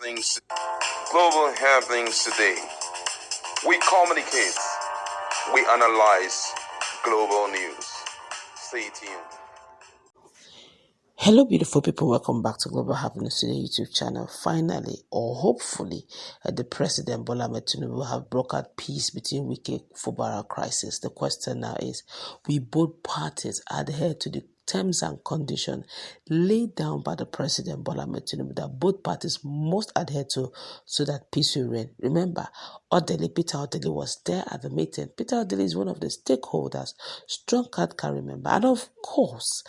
Global happenings today. We communicate. We analyze global news. Stay tuned. Hello, beautiful people. Welcome back to Global Happiness Today YouTube channel. Finally, or hopefully, the President Bola Ahmed Tinubu have brokered peace between Wike Fubara crisis. The question now is, will both parties adhere to the terms and conditions laid down by the President Bola Ahmed Tinubu that both parties must adhere to so that peace will reign? Remember, Peter Odele was there at the meeting. Peter Odele is one of the stakeholders, strong card carry member, and of course,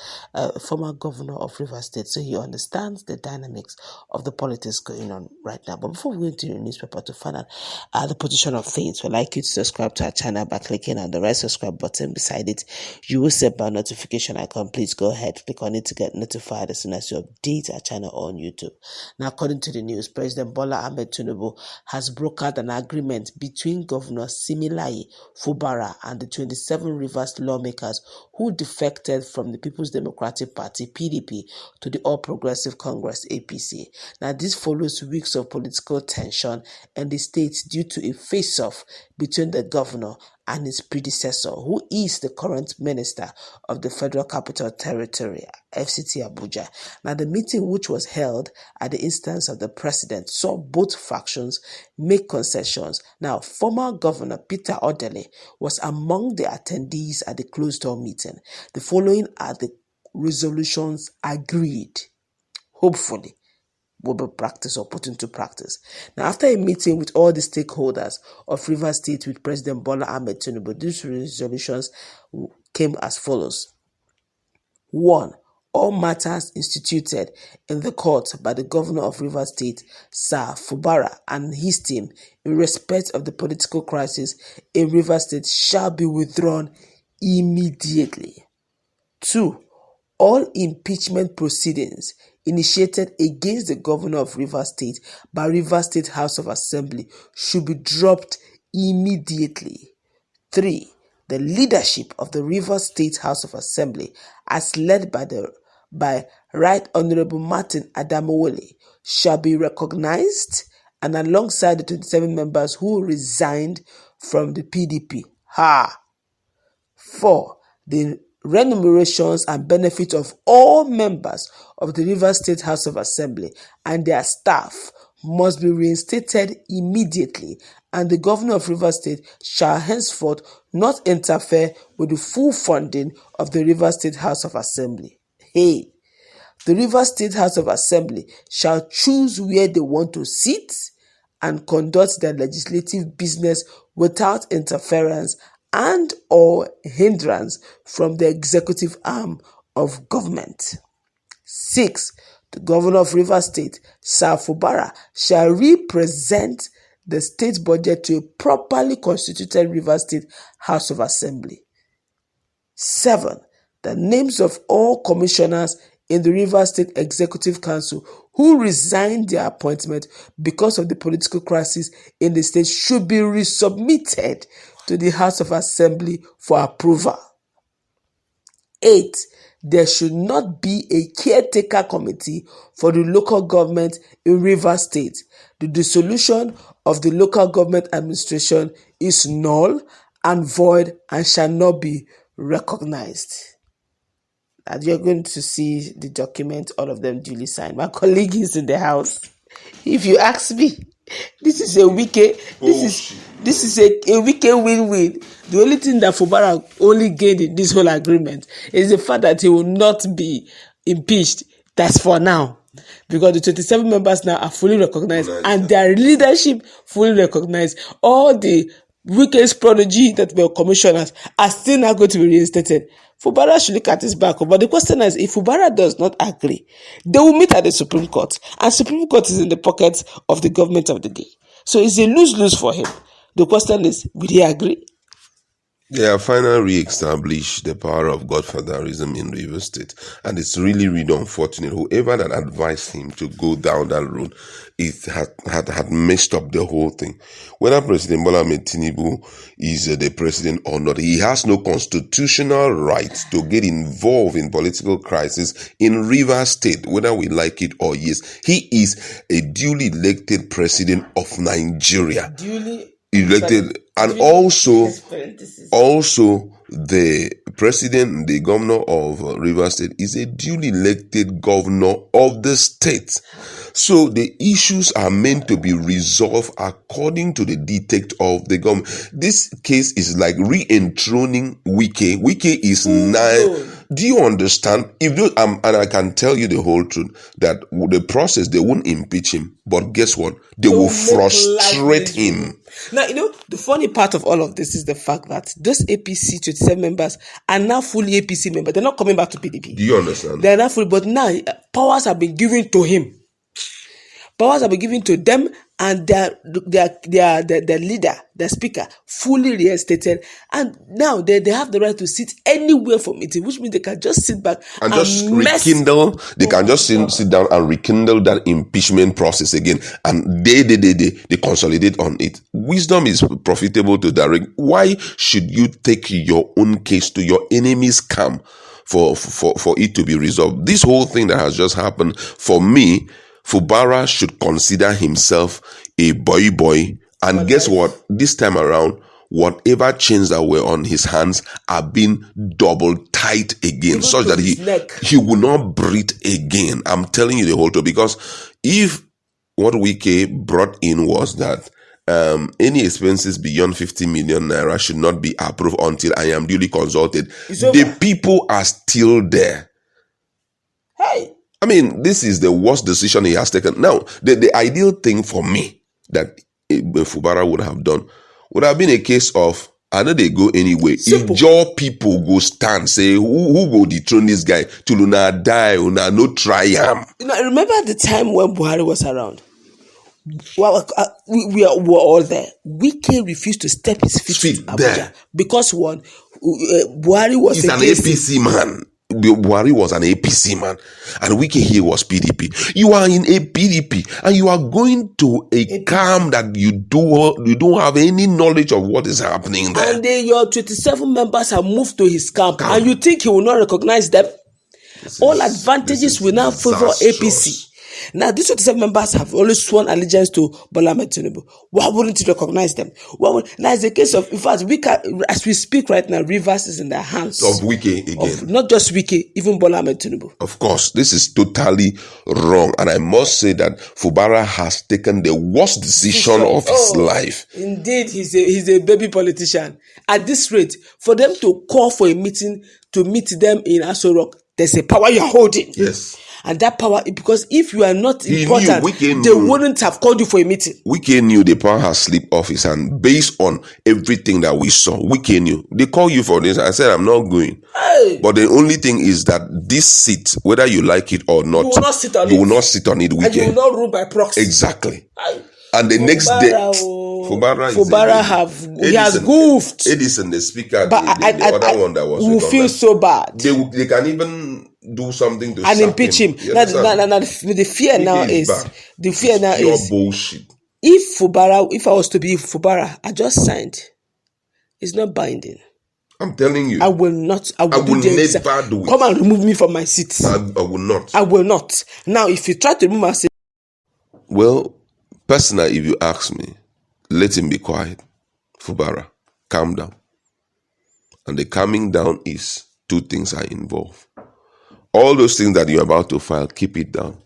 former governor of Rivers State, so he understands the dynamics of the politics going on right now. But before we go into the newspaper to find out the position of things, we'd like you to subscribe to our channel by clicking on the red subscribe button beside it. You will see a notification icon. Please go ahead, click on it to get notified as soon as you update our channel on YouTube. Now, according to the news, President Bola Ahmed Tinubu has brokered an agreement between Governor Similayi Fubara and the 27 Rivers lawmakers who defected from the People's Democratic Party (PDP) to the All Progressive Congress (APC). Now, this follows weeks of political tension in the state due to a face-off between the governor and his predecessor, who is the current minister of the Federal Capital Territory, FCT Abuja. Now, the meeting, which was held at the instance of the president, saw both factions make concessions. Now, former Governor Peter Odele was among the attendees at the closed-door meeting. The following are the resolutions agreed, hopefully, will be practiced or put into practice. Now, after a meeting with all the stakeholders of Rivers State with President Bola Ahmed Tinubu, these resolutions came as follows. 1. All matters instituted in the court by the governor of Rivers State, Sir Fubara, and his team in respect of the political crisis in Rivers State shall be withdrawn immediately. 2. All impeachment proceedings initiated against the governor of Rivers State by Rivers State House of Assembly should be dropped immediately. 3. The leadership of the Rivers State House of Assembly, as led by Right Honorable Martin Adamowole, shall be recognized, and alongside the 27 members who resigned from the PDP. 4. The remunerations and benefits of all members of the Rivers State House of Assembly and their staff must be reinstated immediately, and the governor of Rivers State shall henceforth not interfere with the full funding of the Rivers State House of Assembly. The Rivers State House of Assembly shall choose where they want to sit and conduct their legislative business without interference and or hindrance from the executive arm of government. 6. The governor of Rivers State, Sir Fubara, shall represent the state budget to a properly constituted Rivers State House of Assembly. 7. The names of all commissioners in the Rivers State Executive Council who resigned their appointment because of the political crisis in the state should be resubmitted to the House of Assembly for approval. 8. There should not be a caretaker committee for the local government in Rivers State. The dissolution of the local government administration is null and void and shall not be recognized. And you're going to see the document, all of them duly signed. My colleague is in the house. If you ask me, this is a wicked, this is a wicked win-win. The only thing that Fubara only gained in this whole agreement is the fact that he will not be impeached. That's for now. Because the 27 members now are fully recognized and their leadership fully recognized. All the Wike's prodigy that were commissioners are still now going to be reinstated. Fubara should look at his back. But the question is, if Fubara does not agree, they will meet at the Supreme Court. And Supreme Court is in the pockets of the government of the day. So it's a lose-lose for him. The question is, will he agree? They have finally re-established the power of godfatherism in Rivers State, and it's really, really unfortunate. Whoever that advised him to go down that road, it had messed up the whole thing. Whether President Bola Tinubu is the president or not, he has no constitutional right to get involved in political crisis in Rivers State, whether we like it or yes. He is a duly elected president of Nigeria. Duly elected, and also the president, the governor of Rivers State is a duly elected governor of the state. So the issues are meant to be resolved according to the dictate of the government. This case is like re-enthroning Wike. Wike is nine. Do you understand? If you, and I can tell you the whole truth, that the process, they won't impeach him, but guess what? They will frustrate him. Now, the funny part of all of this is the fact that those APC 27 members are now fully APC members. They're not coming back to PDP. Do you understand? They're not fully, but now powers have been given to him. Powers have been given to them, and their leader, their speaker, fully reinstated, and now they have the right to sit anywhere for meeting, which means they can just sit back and just rekindle. They can just sit down and rekindle that impeachment process again, and they consolidate on it. Wisdom is profitable to direct. Why should you take your own case to your enemy's camp for it to be resolved? This whole thing that has just happened, for me, Fubara should consider himself a boy. And guess what? This time around, whatever chains that were on his hands are being double tight again, such that he will not breathe again. I'm telling you the whole truth, because if what Wike brought in was that any expenses beyond 50 million naira should not be approved until I am duly consulted, the people are still there. Hey! I mean, this is the worst decision he has taken. Now, the ideal thing for me that Fubara would have done would have been a case of, I know they go anyway. Simple. If your people go stand, say, who go dethrone this guy till una die, una no try him. Remember the time when Buhari was around? Well, we were all there. Wike refused to step his feet in Abuja there. Because one, Buhari was an APC man. Buhari was an APC man, and Wike here was PDP. You are in a PDP, and you are going to a camp that you don't have any knowledge of what is happening there. And your 27 members have moved to his camp, and you think he will not recognize them? All advantages will now favor APC. Now, these 27 members have always sworn allegiance to Bola Tinubu. Why wouldn't you recognize them? Now, it's a case of, in fact, as we speak right now, Rivers is in the hands of Wike again. Not just Wike, even Bola Tinubu. Of course, this is totally wrong. And I must say that Fubara has taken the worst decision of his life. Indeed, he's a baby politician. At this rate, for them to call for a meeting to meet them in AsoRock, there's a power you're holding. Yes. And that power, because if you are not important, they wouldn't have called you for a meeting. Wike knew the power has slipped off his hand based on everything that we saw. Wike knew. They call you for this. I said, I'm not going. Hey. But the only thing is that this seat, whether you like it or not, you will not sit on it. Wike. And you will not rule by proxy. Exactly. Hey. And the next day, Fubara has goofed. Edison, the speaker, the other one that was will feel so bad. They can even do something to and impeach him. The fear now is bullshit. If I was to be Fubara, I just signed. It's not binding. I'm telling you. I will not. I will never do it. Come and remove me from my seat. I will not. I will not. Now, if you try to remove my seat. Well, personally, if you ask me, let him be quiet. Fubara, calm down. And the calming down is two things are involved. All those things that you're about to file, keep it down.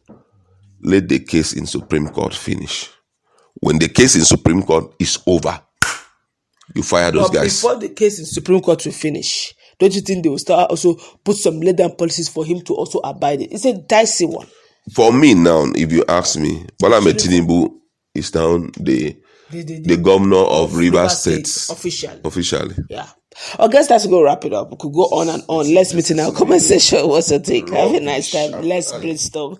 Let the case in Supreme Court finish. When the case in Supreme Court is over, you fire those guys. Before the case in Supreme Court will finish, don't you think they will start also put some laid-down policies for him to also abide it? It's a dicey one. For me now, if you ask me, Bola Tinubu is now the governor of Rivers State. Officially. Yeah. I guess that's going to wrap it up. We could go on and on. Let's meet in our comment section. What's your take? Have a nice time. Let's brainstorm.